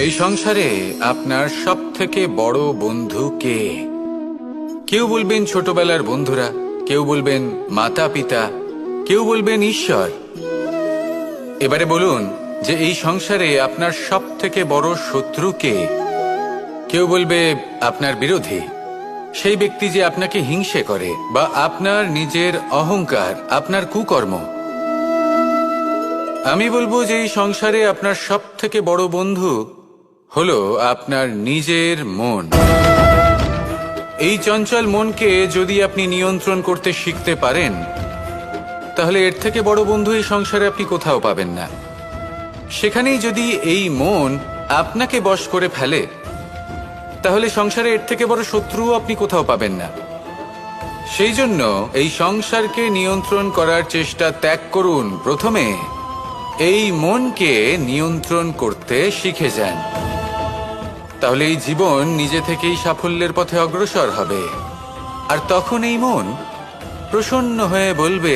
এই সংসারে আপনার সব থেকে বড় বন্ধু কে? কেউ বলবেন ছোটবেলার বন্ধুরা, কেউ বলবেন মাতা পিতা, কেউ বলবেন ঈশ্বর। এবারে বলুন যে এই সংসারে আপনার সব থেকে বড় শত্রু কে? কেউ বলবে আপনার বিরোধী, সেই ব্যক্তি যে আপনাকে হিংসে করে, বা আপনার নিজের অহংকার, আপনার কুকর্ম। আমি বলবো যে এই সংসারে আপনার সব থেকে বড় বন্ধু হলো আপনার নিজের মন। এই চঞ্চল মনকে যদি আপনি নিয়ন্ত্রণ করতে শিখতে পারেন, তাহলে এর থেকে বড় বন্ধু এই সংসারে আপনি কোথাও পাবেন না। সেখানেই যদি এই মন আপনাকে বশ করে ফেলে, তাহলে সংসারে এর থেকে বড় শত্রুও আপনি কোথাও পাবেন না। সেই জন্য এই সংসারকে নিয়ন্ত্রণ করার চেষ্টা ত্যাগ করুন। প্রথমে এই মনকে নিয়ন্ত্রণ করতে শিখে যান, তাহলে এই জীবন নিজে থেকেই সাফল্যের পথে অগ্রসর হবে। আর তখন এই মন প্রসন্ন হয়ে বলবে,